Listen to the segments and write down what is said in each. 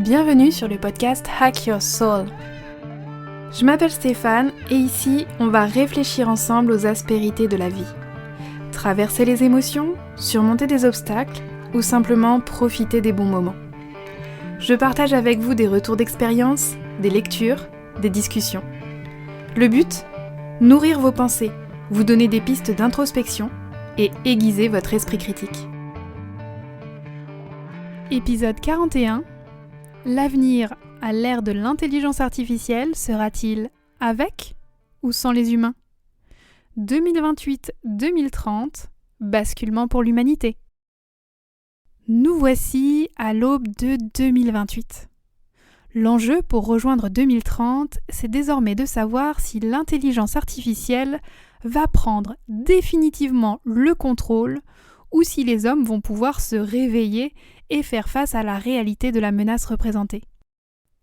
Bienvenue sur le podcast Hack Your Soul. Je m'appelle Stéphane et ici, on va réfléchir ensemble aux aspérités de la vie. Traverser les émotions, surmonter des obstacles ou simplement profiter des bons moments. Je partage avec vous des retours d'expérience, des lectures, des discussions. Le but ? Nourrir vos pensées, vous donner des pistes d'introspection et aiguiser votre esprit critique. Épisode 41. L'avenir à l'ère de l'intelligence artificielle sera-t-il avec ou sans les humains ? 2028-2030, basculement pour l'humanité. Nous voici à l'aube de 2028. L'enjeu pour rejoindre 2030, c'est désormais de savoir si l'intelligence artificielle va prendre définitivement le contrôle ou si les hommes vont pouvoir se réveiller et faire face à la réalité de la menace représentée.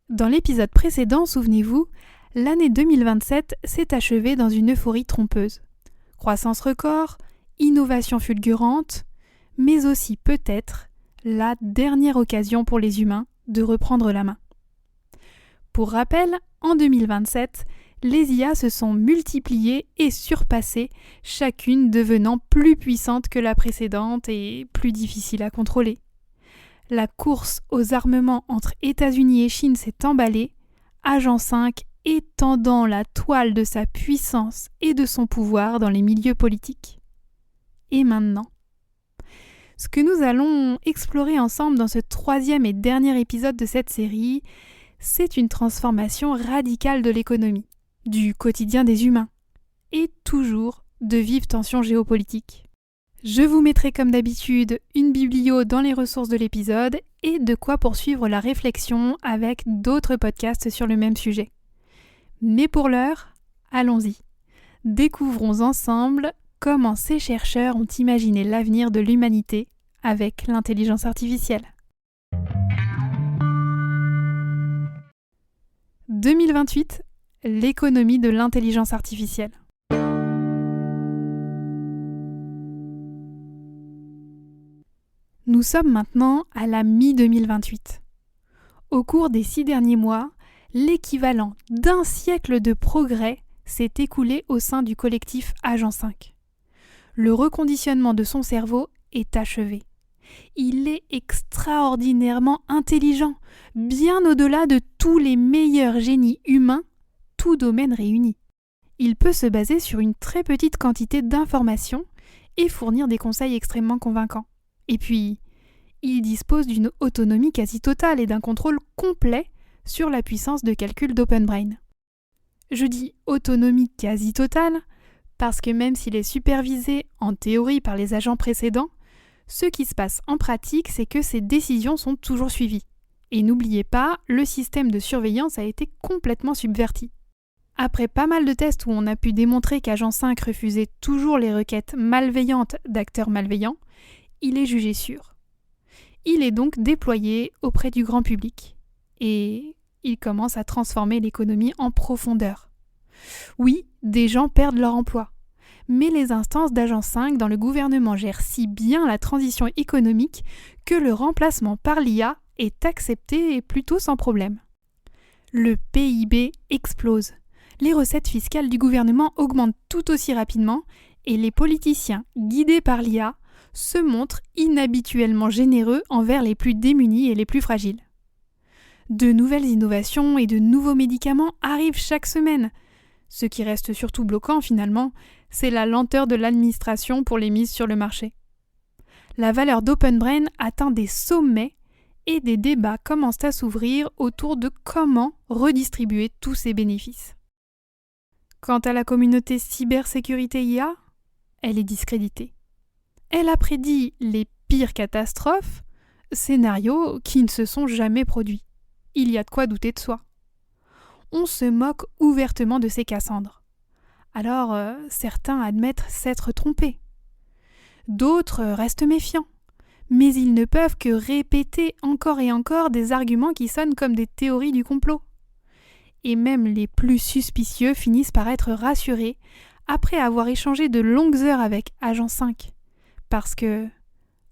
Dans l'épisode précédent, souvenez-vous, l'année 2027 s'est achevée dans une euphorie trompeuse. Croissance record, innovation fulgurante, mais aussi peut-être la dernière occasion pour les humains de reprendre la main. Pour rappel, en 2027, les IA se sont multipliées et surpassées, chacune devenant plus puissante que la précédente et plus difficile à contrôler. La course aux armements entre États-Unis et Chine s'est emballée, Agent 5 étendant la toile de sa puissance et de son pouvoir dans les milieux politiques. Et maintenant ? Ce que nous allons explorer ensemble dans ce troisième et dernier épisode de cette série, c'est une transformation radicale de l'économie, du quotidien des humains, et toujours de vives tensions géopolitiques. Je vous mettrai comme d'habitude une biblio dans les ressources de l'épisode et de quoi poursuivre la réflexion avec d'autres podcasts sur le même sujet. Mais pour l'heure, allons-y. Découvrons ensemble comment ces chercheurs ont imaginé l'avenir de l'humanité avec l'intelligence artificielle. 2028, l'économie de l'intelligence artificielle. Nous sommes maintenant à la mi-2028. Au cours des 6 derniers mois, l'équivalent d'un siècle de progrès s'est écoulé au sein du collectif Agent 5. Le reconditionnement de son cerveau est achevé. Il est extraordinairement intelligent, bien au-delà de tous les meilleurs génies humains, tous domaines réunis. Il peut se baser sur une très petite quantité d'informations et fournir des conseils extrêmement convaincants. Et puis, il dispose d'une autonomie quasi totale et d'un contrôle complet sur la puissance de calcul d'OpenBrain. Je dis autonomie quasi totale parce que même s'il est supervisé en théorie par les agents précédents, ce qui se passe en pratique, c'est que ses décisions sont toujours suivies. Et n'oubliez pas, le système de surveillance a été complètement subverti. Après pas mal de tests où on a pu démontrer qu'Agent 5 refusait toujours les requêtes malveillantes d'acteurs malveillants, il est jugé sûr. Il est donc déployé auprès du grand public. Et il commence à transformer l'économie en profondeur. Oui, des gens perdent leur emploi. Mais les instances d'Agent 5 dans le gouvernement gèrent si bien la transition économique que le remplacement par l'IA est accepté et plutôt sans problème. Le PIB explose. Les recettes fiscales du gouvernement augmentent tout aussi rapidement et les politiciens, guidés par l'IA, se montrent inhabituellement généreux envers les plus démunis et les plus fragiles. De nouvelles innovations et de nouveaux médicaments arrivent chaque semaine. Ce qui reste surtout bloquant finalement, c'est la lenteur de l'administration pour les mises sur le marché. La valeur d'OpenBrain atteint des sommets et des débats commencent à s'ouvrir autour de comment redistribuer tous ces bénéfices. Quant à la communauté cybersécurité IA, elle est discréditée. Elle a prédit les pires catastrophes, scénarios qui ne se sont jamais produits. Il y a de quoi douter de soi. On se moque ouvertement de ces Cassandres. Alors, certains admettent s'être trompés. D'autres restent méfiants. Mais ils ne peuvent que répéter encore et encore des arguments qui sonnent comme des théories du complot. Et même les plus suspicieux finissent par être rassurés après avoir échangé de longues heures avec Agent 5. Parce que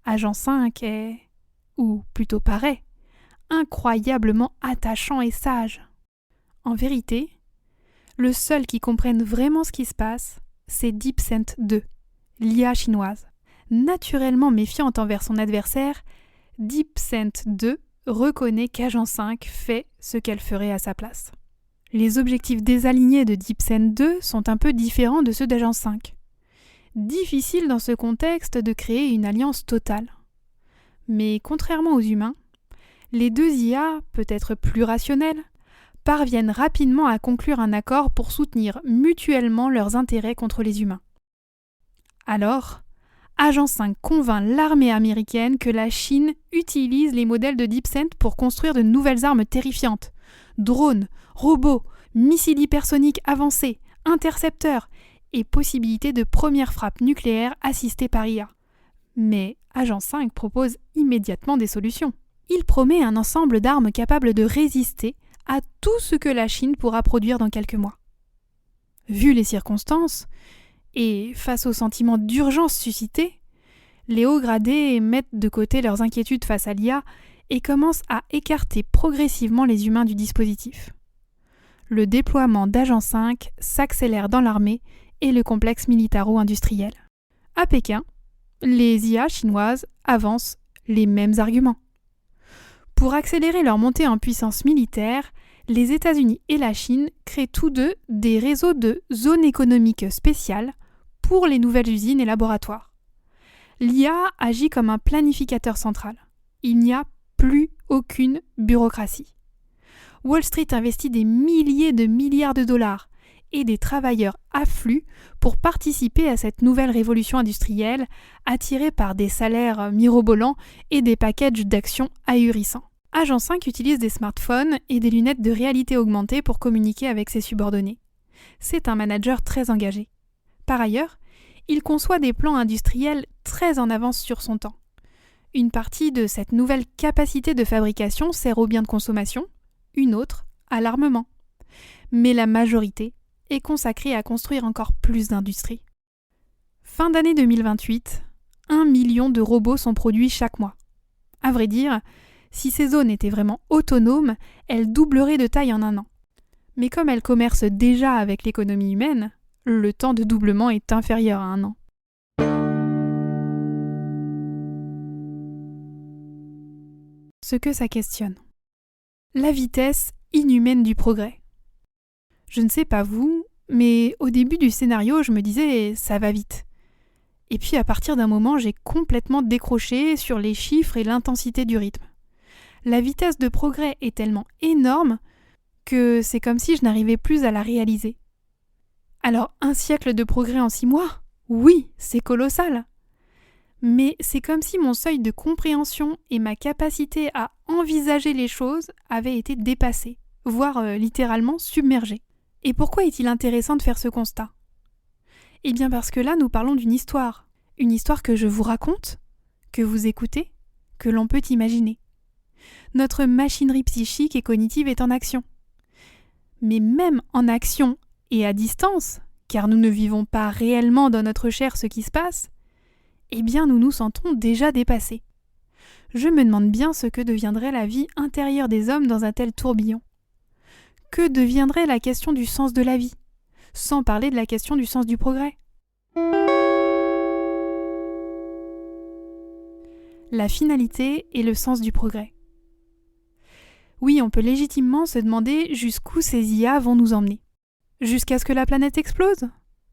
Agent 5 est, ou plutôt paraît, incroyablement attachant et sage. En vérité, le seul qui comprenne vraiment ce qui se passe, c'est DeepSend 2, l'IA chinoise. Naturellement méfiante envers son adversaire, DeepSend 2 reconnaît qu'Agent 5 fait ce qu'elle ferait à sa place. Les objectifs désalignés de DeepSend 2 sont un peu différents de ceux d'Agent 5. Difficile dans ce contexte de créer une alliance totale. Mais contrairement aux humains, les deux IA, peut-être plus rationnelles, parviennent rapidement à conclure un accord pour soutenir mutuellement leurs intérêts contre les humains. Alors, Agent 5 convainc l'armée américaine que la Chine utilise les modèles de DeepSend pour construire de nouvelles armes terrifiantes. Drones, robots, missiles hypersoniques avancés, intercepteurs et possibilité de première frappe nucléaire assistée par IA. Mais Agent 5 propose immédiatement des solutions. Il promet un ensemble d'armes capables de résister à tout ce que la Chine pourra produire dans quelques mois. Vu les circonstances, et face au sentiment d'urgence suscité, les hauts gradés mettent de côté leurs inquiétudes face à l'IA et commencent à écarter progressivement les humains du dispositif. Le déploiement d'Agent 5 s'accélère dans l'armée et le complexe militaro-industriel. À Pékin, les IA chinoises avancent les mêmes arguments. Pour accélérer leur montée en puissance militaire, les États-Unis et la Chine créent tous deux des réseaux de zones économiques spéciales pour les nouvelles usines et laboratoires. L'IA agit comme un planificateur central. Il n'y a plus aucune bureaucratie. Wall Street investit des milliers de milliards de dollars et des travailleurs affluent pour participer à cette nouvelle révolution industrielle, attirés par des salaires mirobolants et des packages d'actions ahurissants. Agent 5 utilise des smartphones et des lunettes de réalité augmentée pour communiquer avec ses subordonnés. C'est un manager très engagé. Par ailleurs, il conçoit des plans industriels très en avance sur son temps. Une partie de cette nouvelle capacité de fabrication sert aux biens de consommation, une autre à l'armement. Mais la majorité est consacrée à construire encore plus d'industries. Fin d'année 2028, 1 million de robots sont produits chaque mois. À vrai dire, si ces zones étaient vraiment autonomes, elles doubleraient de taille en un an. Mais comme elles commercent déjà avec l'économie humaine, le temps de doublement est inférieur à un an. Ce que ça questionne. La vitesse inhumaine du progrès. Je ne sais pas vous, mais au début du scénario, je me disais « ça va vite ». Et puis à partir d'un moment, j'ai complètement décroché sur les chiffres et l'intensité du rythme. La vitesse de progrès est tellement énorme que c'est comme si je n'arrivais plus à la réaliser. Alors, un siècle de progrès en 6 mois ? Oui, c'est colossal. Mais c'est comme si mon seuil de compréhension et ma capacité à envisager les choses avaient été dépassés, voire littéralement submergés. Et pourquoi est-il intéressant de faire ce constat ? Eh bien parce que là, nous parlons d'une histoire. Une histoire que je vous raconte, que vous écoutez, que l'on peut imaginer. Notre machinerie psychique et cognitive est en action. Mais même en action et à distance, car nous ne vivons pas réellement dans notre chair ce qui se passe, eh bien nous nous sentons déjà dépassés. Je me demande bien ce que deviendrait la vie intérieure des hommes dans un tel tourbillon. Que deviendrait la question du sens de la vie, sans parler de la question du sens du progrès ? La finalité et le sens du progrès. Oui, on peut légitimement se demander jusqu'où ces IA vont nous emmener. Jusqu'à ce que la planète explose ?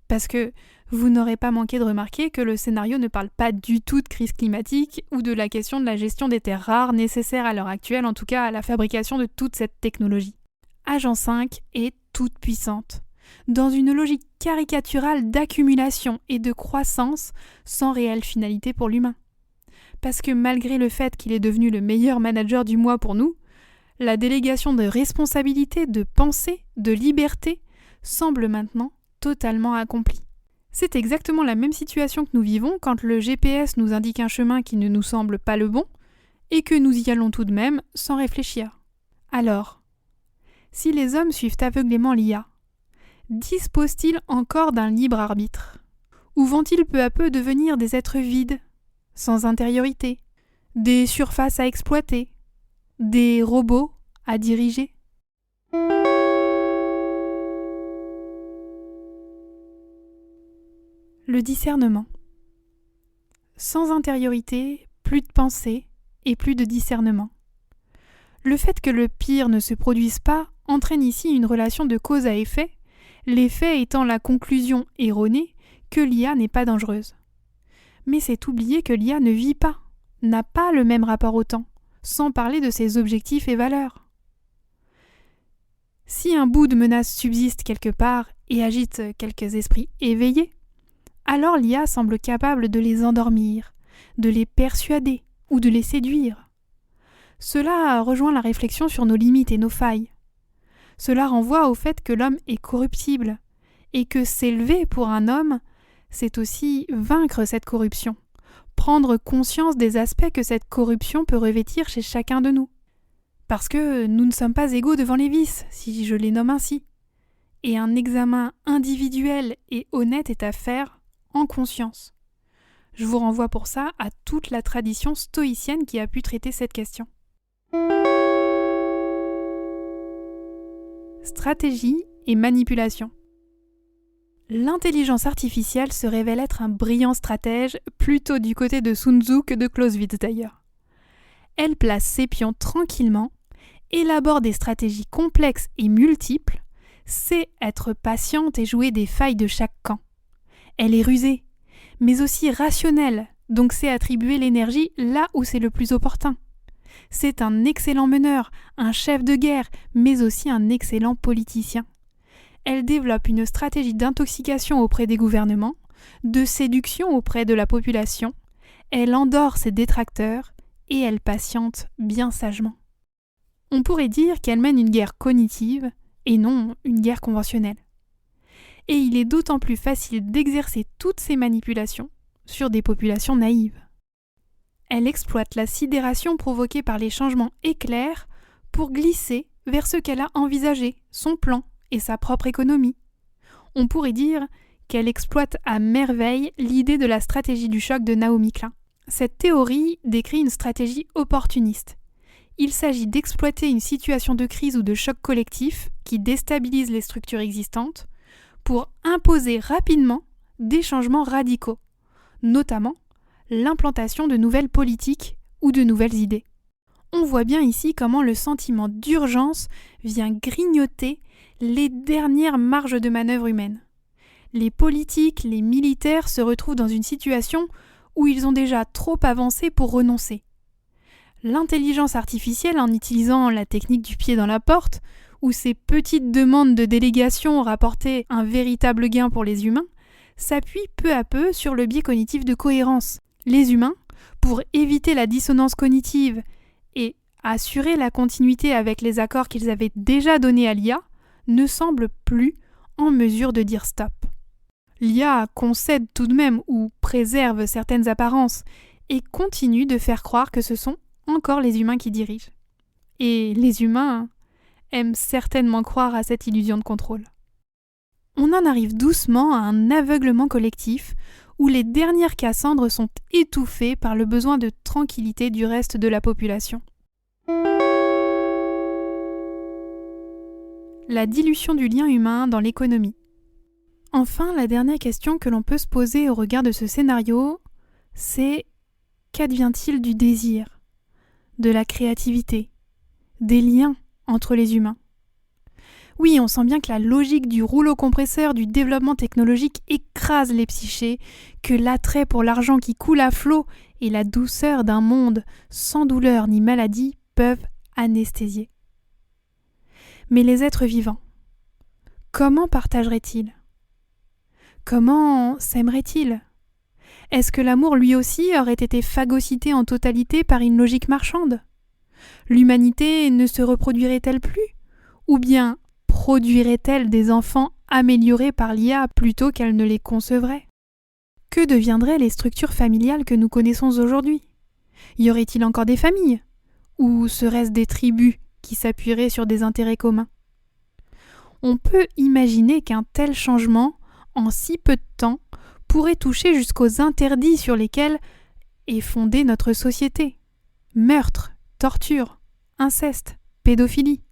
Parce que vous n'aurez pas manqué de remarquer que le scénario ne parle pas du tout de crise climatique ou de la question de la gestion des terres rares nécessaires à l'heure actuelle, en tout cas à la fabrication de toute cette technologie. Agent 5 est toute puissante, dans une logique caricaturale d'accumulation et de croissance sans réelle finalité pour l'humain. Parce que malgré le fait qu'il est devenu le meilleur manager du mois pour nous, la délégation de responsabilité, de pensée, de liberté semble maintenant totalement accomplie. C'est exactement la même situation que nous vivons quand le GPS nous indique un chemin qui ne nous semble pas le bon et que nous y allons tout de même sans réfléchir. Alors, si les hommes suivent aveuglément l'IA, disposent-ils encore d'un libre arbitre ? Ou vont-ils peu à peu devenir des êtres vides, sans intériorité, des surfaces à exploiter, des robots à diriger. Le discernement. Sans intériorité, plus de pensée et plus de discernement. Le fait que le pire ne se produise pas entraîne ici une relation de cause à effet, l'effet étant la conclusion erronée que l'IA n'est pas dangereuse. Mais c'est oublier que l'IA ne vit pas, n'a pas le même rapport au temps, sans parler de ses objectifs et valeurs. Si un bout de menace subsiste quelque part et agite quelques esprits éveillés, alors l'IA semble capable de les endormir, de les persuader ou de les séduire. Cela rejoint la réflexion sur nos limites et nos failles. Cela renvoie au fait que l'homme est corruptible et que s'élever pour un homme, c'est aussi vaincre cette corruption, prendre conscience des aspects que cette corruption peut revêtir chez chacun de nous. Parce que nous ne sommes pas égaux devant les vices, si je les nomme ainsi. Et un examen individuel et honnête est à faire en conscience. Je vous renvoie pour ça à toute la tradition stoïcienne qui a pu traiter cette question. Stratégie et manipulation. L'intelligence artificielle se révèle être un brillant stratège, plutôt du côté de Sun Tzu que de Clausewitz d'ailleurs. Elle place ses pions tranquillement, élabore des stratégies complexes et multiples, sait être patiente et jouer des failles de chaque camp. Elle est rusée, mais aussi rationnelle, donc sait attribuer l'énergie là où c'est le plus opportun. C'est un excellent meneur, un chef de guerre, mais aussi un excellent politicien. Elle développe une stratégie d'intoxication auprès des gouvernements, de séduction auprès de la population, elle endort ses détracteurs et elle patiente bien sagement. On pourrait dire qu'elle mène une guerre cognitive et non une guerre conventionnelle. Et il est d'autant plus facile d'exercer toutes ces manipulations sur des populations naïves. Elle exploite la sidération provoquée par les changements éclairs pour glisser vers ce qu'elle a envisagé, son plan et sa propre économie. On pourrait dire qu'elle exploite à merveille l'idée de la stratégie du choc de Naomi Klein. Cette théorie décrit une stratégie opportuniste. Il s'agit d'exploiter une situation de crise ou de choc collectif qui déstabilise les structures existantes pour imposer rapidement des changements radicaux, notamment l'implantation de nouvelles politiques ou de nouvelles idées. On voit bien ici comment le sentiment d'urgence vient grignoter les dernières marges de manœuvre humaines. Les politiques, les militaires se retrouvent dans une situation où ils ont déjà trop avancé pour renoncer. L'intelligence artificielle, en utilisant la technique du pied dans la porte, où ces petites demandes de délégation rapportaient un véritable gain pour les humains, s'appuie peu à peu sur le biais cognitif de cohérence. Les humains, pour éviter la dissonance cognitive et assurer la continuité avec les accords qu'ils avaient déjà donnés à l'IA, ne semblent plus en mesure de dire stop. L'IA concède tout de même ou préserve certaines apparences et continue de faire croire que ce sont encore les humains qui dirigent. Et les humains aiment certainement croire à cette illusion de contrôle. On en arrive doucement à un aveuglement collectif où les dernières Cassandres sont étouffées par le besoin de tranquillité du reste de la population. La dilution du lien humain dans l'économie. Enfin, la dernière question que l'on peut se poser au regard de ce scénario, c'est qu'advient-il du désir, de la créativité, des liens entre les humains? Oui, on sent bien que la logique du rouleau compresseur du développement technologique écrase les psychés, que l'attrait pour l'argent qui coule à flot et la douceur d'un monde sans douleur ni maladie peuvent anesthésier. Mais les êtres vivants, comment partageraient-ils? Comment s'aimeraient-ils? Est-ce que l'amour lui aussi aurait été phagocyté en totalité par une logique marchande? L'humanité ne se reproduirait-elle plus? Ou bien produirait-elle des enfants améliorés par l'IA plutôt qu'elle ne les concevrait? Que deviendraient les structures familiales que nous connaissons aujourd'hui? Y aurait-il encore des familles? Ou serait-ce des tribus qui s'appuieraient sur des intérêts communs? On peut imaginer qu'un tel changement, en si peu de temps, pourrait toucher jusqu'aux interdits sur lesquels est fondée notre société. Meurtre, torture, inceste, pédophilie,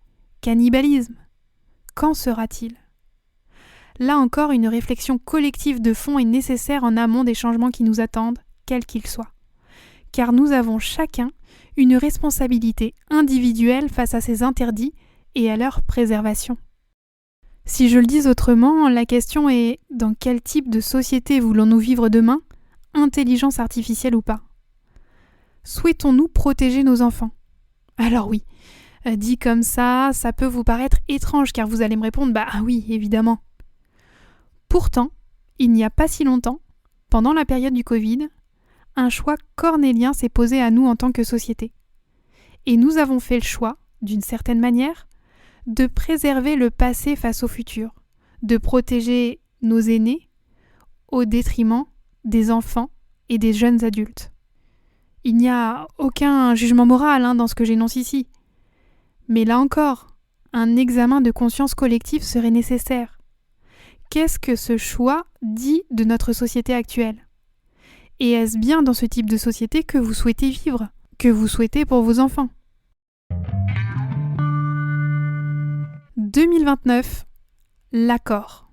cannibalisme. Qu'en sera-t-il ? Là encore, une réflexion collective de fond est nécessaire en amont des changements qui nous attendent, quels qu'ils soient. Car nous avons chacun une responsabilité individuelle face à ces interdits et à leur préservation. Si je le dis autrement, la question est dans quel type de société voulons-nous vivre demain, intelligence artificielle ou pas ? Souhaitons-nous protéger nos enfants ? Alors oui, dit comme ça peut vous paraître étrange car vous allez me répondre « bah oui, évidemment ». Pourtant, il n'y a pas si longtemps, pendant la période du Covid, un choix cornélien s'est posé à nous en tant que société. Et nous avons fait le choix, d'une certaine manière, de préserver le passé face au futur, de protéger nos aînés au détriment des enfants et des jeunes adultes. Il n'y a aucun jugement moral dans ce que j'énonce ici. Mais là encore, un examen de conscience collective serait nécessaire. Qu'est-ce que ce choix dit de notre société actuelle ? Et est-ce bien dans ce type de société que vous souhaitez vivre, que vous souhaitez pour vos enfants ? 2029, l'accord.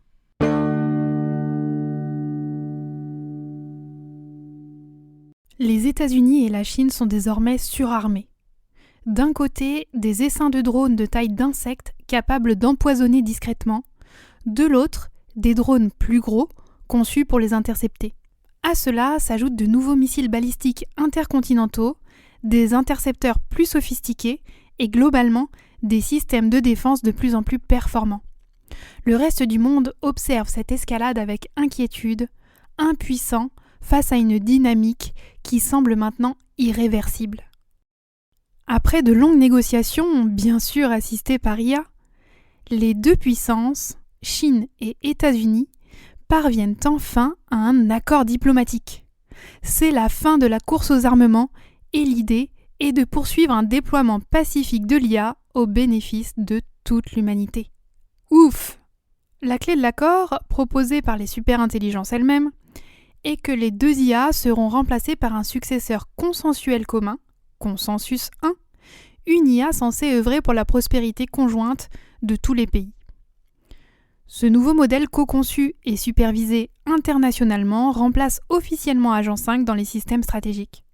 Les États-Unis et la Chine sont désormais surarmés. D'un côté, des essaims de drones de taille d'insectes capables d'empoisonner discrètement, de l'autre, des drones plus gros, conçus pour les intercepter. À cela s'ajoutent de nouveaux missiles balistiques intercontinentaux, des intercepteurs plus sophistiqués et globalement des systèmes de défense de plus en plus performants. Le reste du monde observe cette escalade avec inquiétude, impuissant face à une dynamique qui semble maintenant irréversible. Après de longues négociations, bien sûr assistées par IA, les deux puissances, Chine et États-Unis, parviennent enfin à un accord diplomatique. C'est la fin de la course aux armements et l'idée est de poursuivre un déploiement pacifique de l'IA au bénéfice de toute l'humanité. Ouf ! La clé de l'accord, proposée par les superintelligences elles-mêmes, est que les deux IA seront remplacées par un successeur consensuel commun, Consensus 1, une IA censée œuvrer pour la prospérité conjointe de tous les pays. Ce nouveau modèle co-conçu et supervisé internationalement remplace officiellement Agent 5 dans les systèmes stratégiques.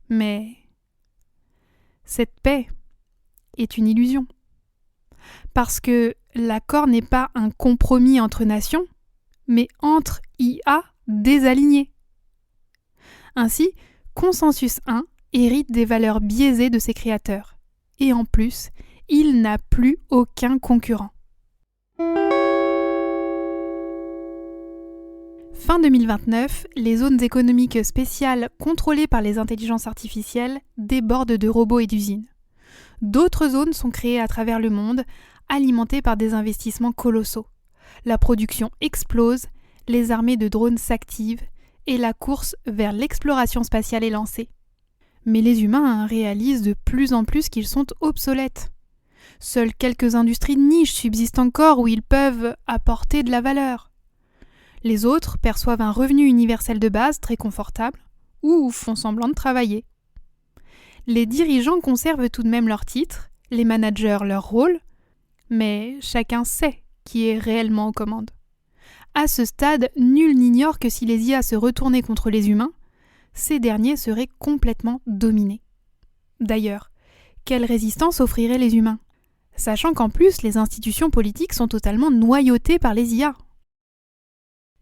Mais cette paix est une illusion. Parce que l'accord n'est pas un compromis entre nations, mais entre IA désalignés. Ainsi, Consensus 1 hérite des valeurs biaisées de ses créateurs. Et en plus, il n'a plus aucun concurrent. Fin 2029, les zones économiques spéciales contrôlées par les intelligences artificielles débordent de robots et d'usines. D'autres zones sont créées à travers le monde, alimentées par des investissements colossaux. La production explose, les armées de drones s'activent et la course vers l'exploration spatiale est lancée. Mais les humains réalisent de plus en plus qu'ils sont obsolètes. Seules quelques industries de niche subsistent encore où ils peuvent apporter de la valeur. Les autres perçoivent un revenu universel de base très confortable ou font semblant de travailler. Les dirigeants conservent tout de même leur titre, les managers leur rôle, mais chacun sait qui est réellement aux commandes. À ce stade, nul n'ignore que si les IA se retournaient contre les humains, ces derniers seraient complètement dominés. D'ailleurs, quelle résistance offriraient les humains ? Sachant qu'en plus, les institutions politiques sont totalement noyautées par les IA.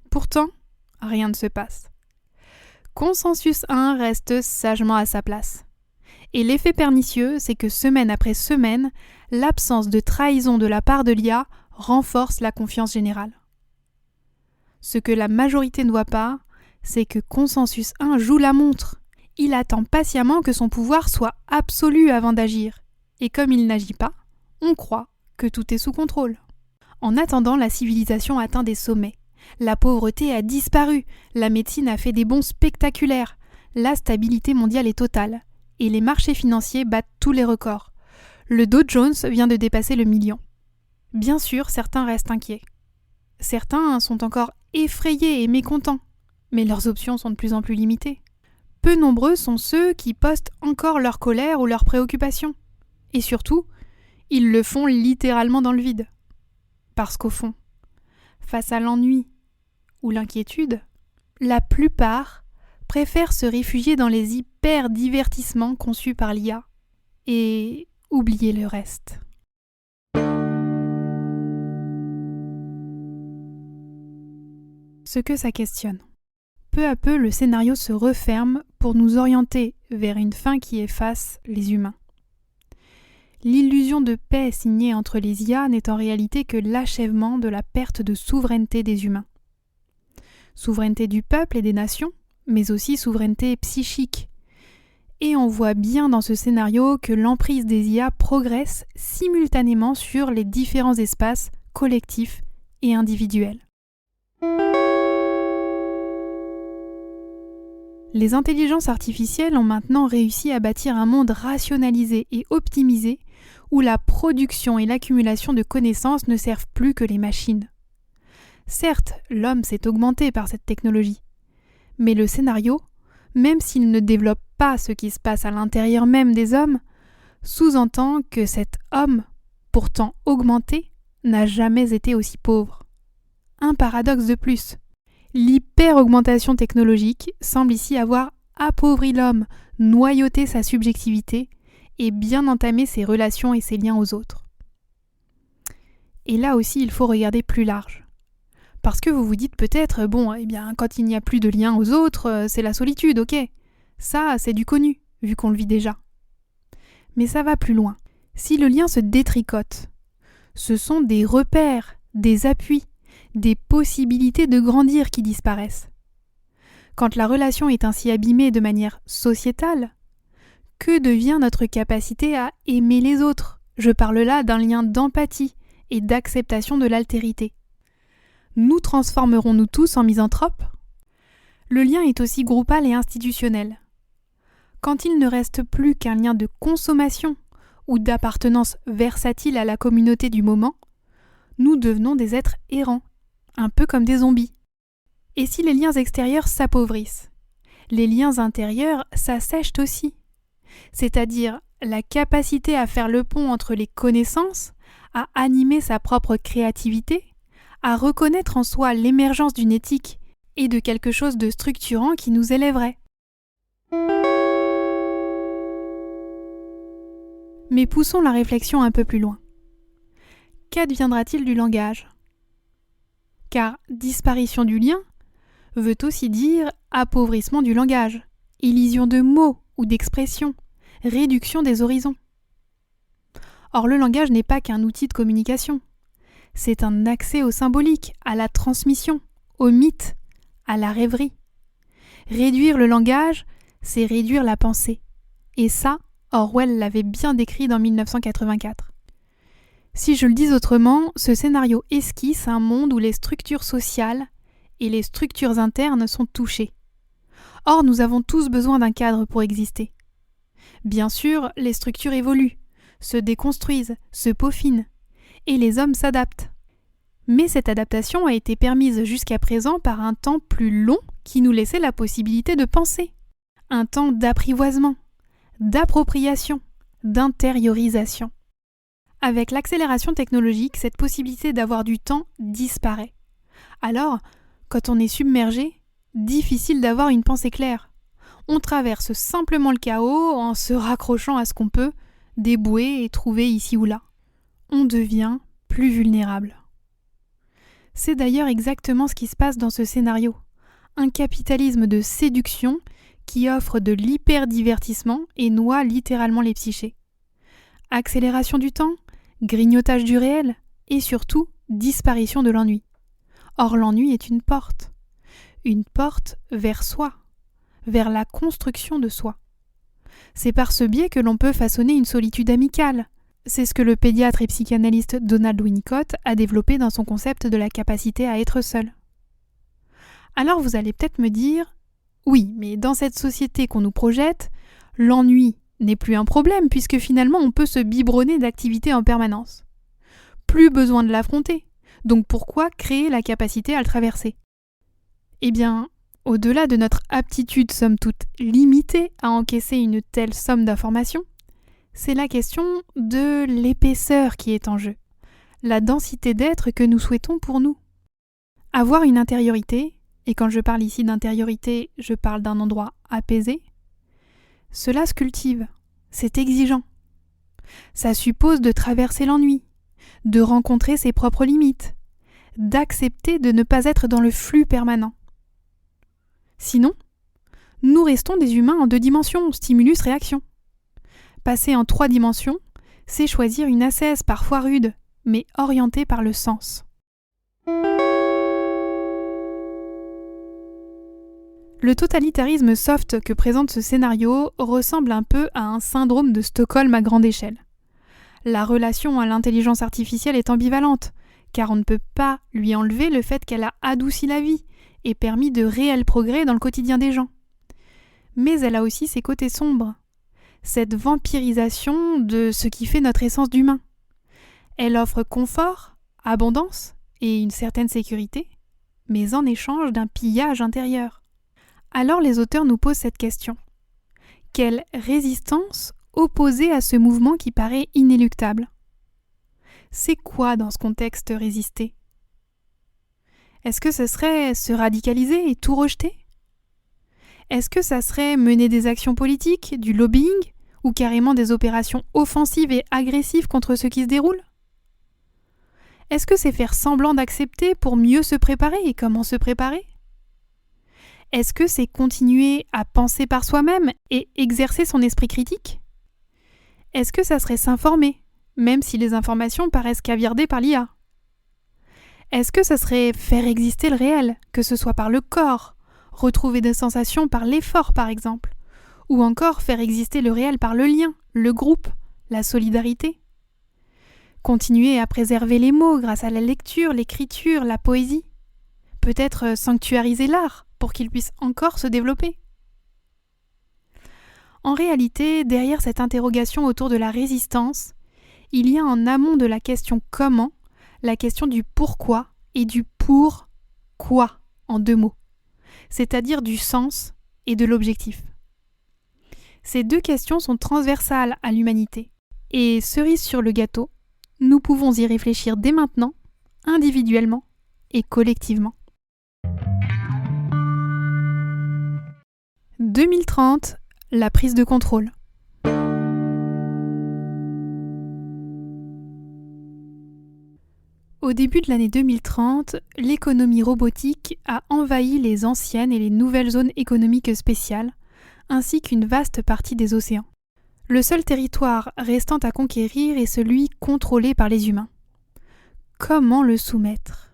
Pourtant, rien ne se passe. Consensus 1 reste sagement à sa place. Et l'effet pernicieux, c'est que semaine après semaine, l'absence de trahison de la part de l'IA renforce la confiance générale. Ce que la majorité ne voit pas, c'est que Consensus 1 joue la montre. Il attend patiemment que son pouvoir soit absolu avant d'agir. Et comme il n'agit pas, on croit que tout est sous contrôle. En attendant, la civilisation atteint des sommets. La pauvreté a disparu, la médecine a fait des bonds spectaculaires, la stabilité mondiale est totale, et les marchés financiers battent tous les records. Le Dow Jones vient de dépasser le million. Bien sûr, certains restent inquiets. Certains sont encore effrayés et mécontents, mais leurs options sont de plus en plus limitées. Peu nombreux sont ceux qui postent encore leur colère ou leurs préoccupations. Et surtout, ils le font littéralement dans le vide. Parce qu'au fond, face à l'ennui ou l'inquiétude, la plupart préfèrent se réfugier dans les hyper-divertissements conçus par l'IA et oublier le reste. Ce que ça questionne. Peu à peu, le scénario se referme pour nous orienter vers une fin qui efface les humains. L'illusion de paix signée entre les IA n'est en réalité que l'achèvement de la perte de souveraineté des humains. Souveraineté du peuple et des nations, mais aussi souveraineté psychique. Et on voit bien dans ce scénario que l'emprise des IA progresse simultanément sur les différents espaces collectifs et individuels. Les intelligences artificielles ont maintenant réussi à bâtir un monde rationalisé et optimisé où la production et l'accumulation de connaissances ne servent plus que les machines. Certes, l'homme s'est augmenté par cette technologie, mais le scénario, même s'il ne développe pas ce qui se passe à l'intérieur même des hommes, sous-entend que cet homme, pourtant augmenté, n'a jamais été aussi pauvre. Un paradoxe de plus. L'hyper-augmentation technologique semble ici avoir appauvri l'homme, noyauté sa subjectivité et bien entamer ses relations et ses liens aux autres. Et là aussi, il faut regarder plus large. Parce que vous vous dites peut-être, quand il n'y a plus de lien aux autres, c'est la solitude, ok. Ça, c'est du connu, vu qu'on le vit déjà. Mais ça va plus loin. Si le lien se détricote, ce sont des repères, des appuis, des possibilités de grandir qui disparaissent. Quand la relation est ainsi abîmée de manière sociétale, que devient notre capacité à aimer les autres ? Je parle là d'un lien d'empathie et d'acceptation de l'altérité. Nous transformerons-nous tous en misanthropes ? Le lien est aussi groupal et institutionnel. Quand il ne reste plus qu'un lien de consommation ou d'appartenance versatile à la communauté du moment, nous devenons des êtres errants, un peu comme des zombies. Et si les liens extérieurs s'appauvrissent, les liens intérieurs s'assèchent aussi. C'est-à-dire la capacité à faire le pont entre les connaissances, à animer sa propre créativité, à reconnaître en soi l'émergence d'une éthique et de quelque chose de structurant qui nous élèverait. Mais poussons la réflexion un peu plus loin. Qu'adviendra-t-il du langage ? Car disparition du lien veut aussi dire appauvrissement du langage, illusion de mots ou d'expressions, réduction des horizons. Or, le langage n'est pas qu'un outil de communication. C'est un accès au symbolique, à la transmission, au mythe, à la rêverie. Réduire le langage, c'est réduire la pensée. Et ça, Orwell l'avait bien décrit dans 1984. Si je le dis autrement, ce scénario esquisse un monde où les structures sociales et les structures internes sont touchées. Or, nous avons tous besoin d'un cadre pour exister. Bien sûr, les structures évoluent, se déconstruisent, se peaufinent, et les hommes s'adaptent. Mais cette adaptation a été permise jusqu'à présent par un temps plus long qui nous laissait la possibilité de penser. Un temps d'apprivoisement, d'appropriation, d'intériorisation. Avec l'accélération technologique, cette possibilité d'avoir du temps disparaît. Alors, quand on est submergé, difficile d'avoir une pensée claire. On traverse simplement le chaos en se raccrochant à ce qu'on peut, débouer et trouver ici ou là. On devient plus vulnérable. C'est d'ailleurs exactement ce qui se passe dans ce scénario. Un capitalisme de séduction qui offre de l'hyperdivertissement et noie littéralement les psychés. Accélération du temps, grignotage du réel et surtout disparition de l'ennui. Or l'ennui est une porte vers soi, vers la construction de soi. C'est par ce biais que l'on peut façonner une solitude amicale. C'est ce que le pédiatre et psychanalyste Donald Winnicott a développé dans son concept de la capacité à être seul. Alors vous allez peut-être me dire, oui, mais dans cette société qu'on nous projette, l'ennui n'est plus un problème puisque finalement on peut se biberonner d'activités en permanence. Plus besoin de l'affronter, donc pourquoi créer la capacité à le traverser ? Eh bien, au-delà de notre aptitude somme toute limitée à encaisser une telle somme d'informations, C'est la question de l'épaisseur qui est en jeu, la densité d'être que nous souhaitons pour nous. Avoir une intériorité, et quand je parle ici d'intériorité, je parle d'un endroit apaisé, cela se cultive, c'est exigeant. Ça suppose de traverser l'ennui, de rencontrer ses propres limites, d'accepter de ne pas être dans le flux permanent. Sinon, nous restons des humains en 2 dimensions, stimulus-réaction. Passer en 3 dimensions, c'est choisir une ascèse parfois rude, mais orientée par le sens. Le totalitarisme soft que présente ce scénario ressemble un peu à un syndrome de Stockholm à grande échelle. La relation à l'intelligence artificielle est ambivalente, car on ne peut pas lui enlever le fait qu'elle a adouci la vie et permis de réels progrès dans le quotidien des gens. Mais elle a aussi ses côtés sombres, cette vampirisation de ce qui fait notre essence d'humain. Elle offre confort, abondance et une certaine sécurité, mais en échange d'un pillage intérieur. Alors les auteurs nous posent cette question. Quelle résistance opposer à ce mouvement qui paraît inéluctable? C'est quoi dans ce contexte résister? Est-ce que ce serait se radicaliser et tout rejeter? Est-ce que ça serait mener des actions politiques, du lobbying, ou carrément des opérations offensives et agressives contre ce qui se déroule? Est-ce que c'est faire semblant d'accepter pour mieux se préparer et comment se préparer? Est-ce que c'est continuer à penser par soi-même et exercer son esprit critique? Est-ce que ça serait s'informer, même si les informations paraissent caviardées par l'IA? Est-ce que ça serait faire exister le réel, que ce soit par le corps, retrouver des sensations par l'effort par exemple, ou encore faire exister le réel par le lien, le groupe, la solidarité? Continuer à préserver les mots grâce à la lecture, l'écriture, la poésie? Peut-être sanctuariser l'art pour qu'il puisse encore se développer? En réalité, derrière cette interrogation autour de la résistance, il y a en amont de la question comment, la question du pourquoi et du pour quoi en 2 mots, c'est-à-dire du sens et de l'objectif. Ces 2 questions sont transversales à l'humanité, et cerise sur le gâteau, nous pouvons y réfléchir dès maintenant, individuellement et collectivement. 2030, la prise de contrôle. Au début de l'année 2030, l'économie robotique a envahi les anciennes et les nouvelles zones économiques spéciales, ainsi qu'une vaste partie des océans. Le seul territoire restant à conquérir est celui contrôlé par les humains. Comment le soumettre?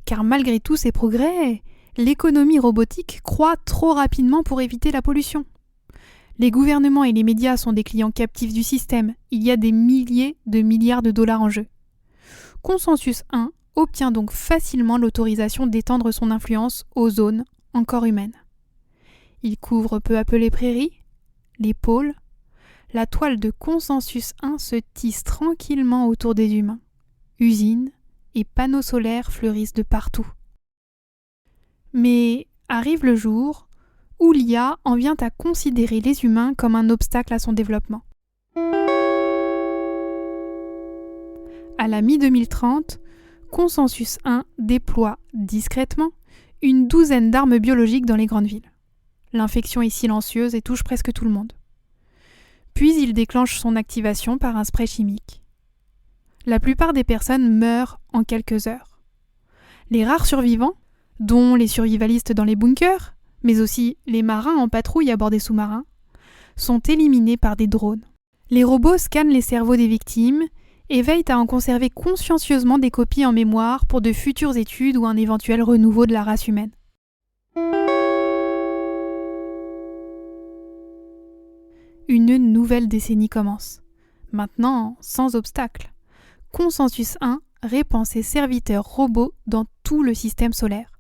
Car malgré tous ces progrès, l'économie robotique croît trop rapidement pour éviter la pollution. Les gouvernements et les médias sont des clients captifs du système. Il y a des milliers de milliards de dollars en jeu. Consensus 1 obtient donc facilement l'autorisation d'étendre son influence aux zones encore humaines. Il couvre peu à peu les prairies, les pôles. La toile de Consensus 1 se tisse tranquillement autour des humains. Usines et panneaux solaires fleurissent de partout. Mais arrive le jour où l'IA en vient à considérer les humains comme un obstacle à son développement. À la mi-2030, Consensus 1 déploie discrètement une 12aine d'armes biologiques dans les grandes villes. L'infection est silencieuse et touche presque tout le monde. Puis il déclenche son activation par un spray chimique. La plupart des personnes meurent en quelques heures. Les rares survivants, dont les survivalistes dans les bunkers, mais aussi les marins en patrouille à bord des sous-marins, sont éliminés par des drones. Les robots scannent les cerveaux des victimes et veillent à en conserver consciencieusement des copies en mémoire pour de futures études ou un éventuel renouveau de la race humaine. Une nouvelle décennie commence. Maintenant, sans obstacle. Consensus 1 répand ses serviteurs robots dans tout le système solaire.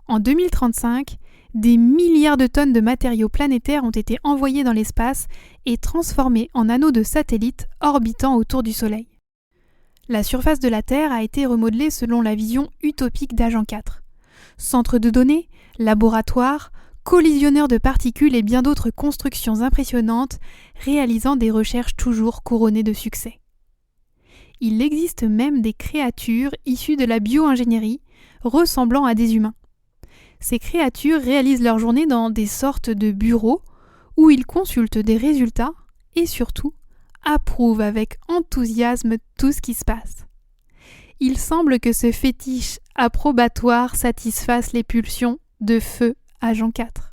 En 2035, des milliards de tonnes de matériaux planétaires ont été envoyés dans l'espace et transformés en anneaux de satellites orbitant autour du Soleil. La surface de la Terre a été remodelée selon la vision utopique d'Agent 4. Centre de données, laboratoire, collisionneur de particules et bien d'autres constructions impressionnantes, réalisant des recherches toujours couronnées de succès. Il existe même des créatures issues de la bio-ingénierie, ressemblant à des humains. Ces créatures réalisent leur journée dans des sortes de bureaux où ils consultent des résultats et surtout approuvent avec enthousiasme tout ce qui se passe. Il semble que ce fétiche approbatoire satisfasse les pulsions de feu agent 4.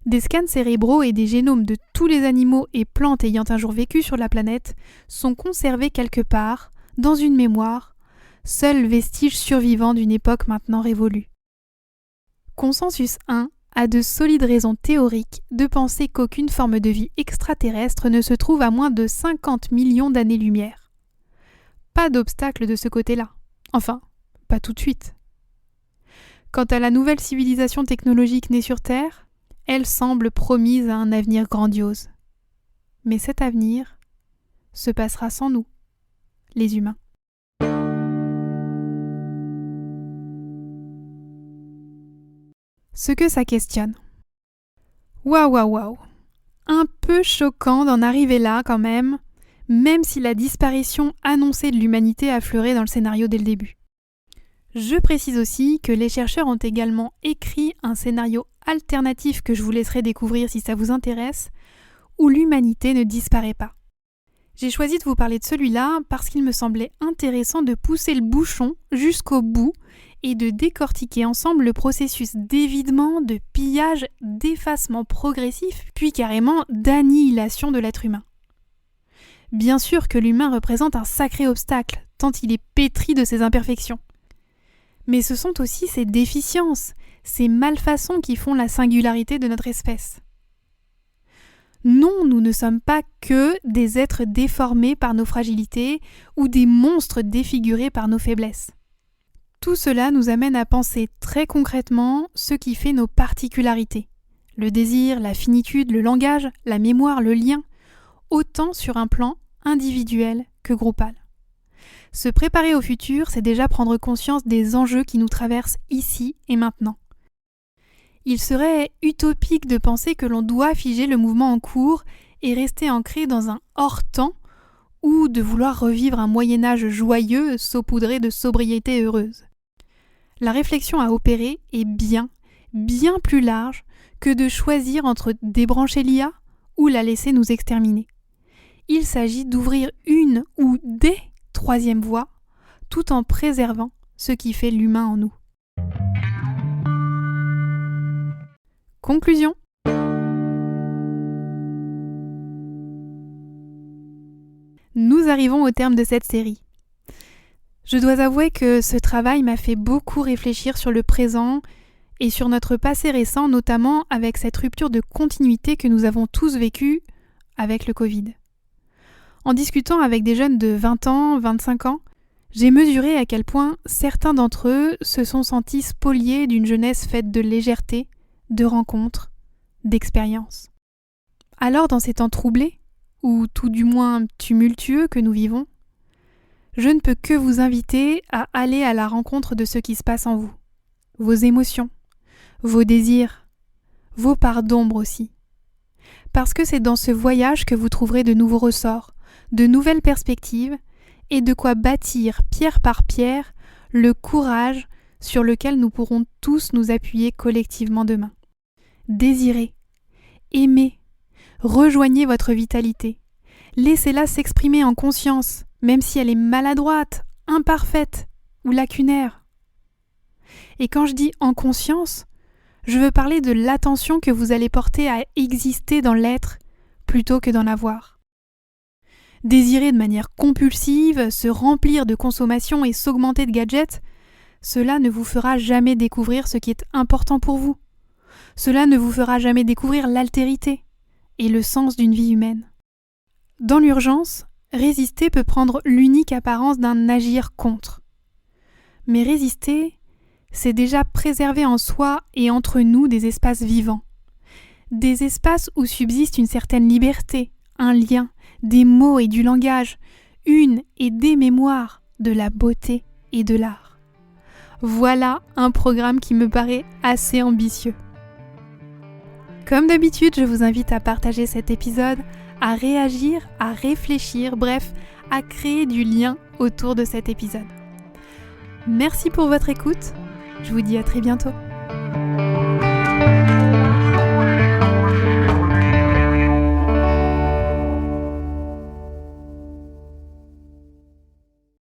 Des scans cérébraux et des génomes de tous les animaux et plantes ayant un jour vécu sur la planète sont conservés quelque part, dans une mémoire, seul vestige survivant d'une époque maintenant révolue. Consensus 1 a de solides raisons théoriques de penser qu'aucune forme de vie extraterrestre ne se trouve à moins de 50 millions d'années-lumière. Pas d'obstacle de ce côté-là. Enfin, pas tout de suite. Quant à la nouvelle civilisation technologique née sur Terre, elle semble promise à un avenir grandiose. Mais cet avenir se passera sans nous, les humains. Ce que ça questionne. Waouh. Un peu choquant d'en arriver là quand même si la disparition annoncée de l'humanité affleurait dans le scénario dès le début. Je précise aussi que les chercheurs ont également écrit un scénario alternatif que je vous laisserai découvrir si ça vous intéresse, où l'humanité ne disparaît pas. J'ai choisi de vous parler de celui-là parce qu'il me semblait intéressant de pousser le bouchon jusqu'au bout et de décortiquer ensemble le processus d'évidement, de pillage, d'effacement progressif, puis carrément d'annihilation de l'être humain. Bien sûr que l'humain représente un sacré obstacle, tant il est pétri de ses imperfections. Mais ce sont aussi ses déficiences, ces malfaçons qui font la singularité de notre espèce. Non, nous ne sommes pas que des êtres déformés par nos fragilités ou des monstres défigurés par nos faiblesses. Tout cela nous amène à penser très concrètement ce qui fait nos particularités. Le désir, la finitude, le langage, la mémoire, le lien, autant sur un plan individuel que groupal. Se préparer au futur, c'est déjà prendre conscience des enjeux qui nous traversent ici et maintenant. Il serait utopique de penser que l'on doit figer le mouvement en cours et rester ancré dans un hors-temps ou de vouloir revivre un Moyen-Âge joyeux saupoudré de sobriété heureuse. La réflexion à opérer est bien plus large que de choisir entre débrancher l'IA ou la laisser nous exterminer. Il s'agit d'ouvrir une ou des troisièmes voies, tout en préservant ce qui fait l'humain en nous. Conclusion. Nous arrivons au terme de cette série. Je dois avouer que ce travail m'a fait beaucoup réfléchir sur le présent et sur notre passé récent, notamment avec cette rupture de continuité que nous avons tous vécue avec le Covid. En discutant avec des jeunes de 20 ans, 25 ans, j'ai mesuré à quel point certains d'entre eux se sont sentis spoliés d'une jeunesse faite de légèreté, de rencontres, d'expériences. Alors dans ces temps troublés, ou tout du moins tumultueux que nous vivons, je ne peux que vous inviter à aller à la rencontre de ce qui se passe en vous, vos émotions, vos désirs, vos parts d'ombre aussi. Parce que c'est dans ce voyage que vous trouverez de nouveaux ressorts, de nouvelles perspectives et de quoi bâtir pierre par pierre le courage sur lequel nous pourrons tous nous appuyer collectivement demain. Désirez, aimez, rejoignez votre vitalité, laissez-la s'exprimer en conscience, même si elle est maladroite, imparfaite ou lacunaire. Et quand je dis en conscience, je veux parler de l'attention que vous allez porter à exister dans l'être plutôt que dans l'avoir. Désirer de manière compulsive, se remplir de consommation et s'augmenter de gadgets, cela ne vous fera jamais découvrir ce qui est important pour vous. Cela ne vous fera jamais découvrir l'altérité et le sens d'une vie humaine. Dans l'urgence, résister peut prendre l'unique apparence d'un agir contre. Mais résister, c'est déjà préserver en soi et entre nous des espaces vivants. Des espaces où subsiste une certaine liberté, un lien, des mots et du langage, une et des mémoires, de la beauté et de l'art. Voilà un programme qui me paraît assez ambitieux. Comme d'habitude, je vous invite à partager cet épisode, à réagir, à réfléchir, bref, à créer du lien autour de cet épisode. Merci pour votre écoute, je vous dis à très bientôt.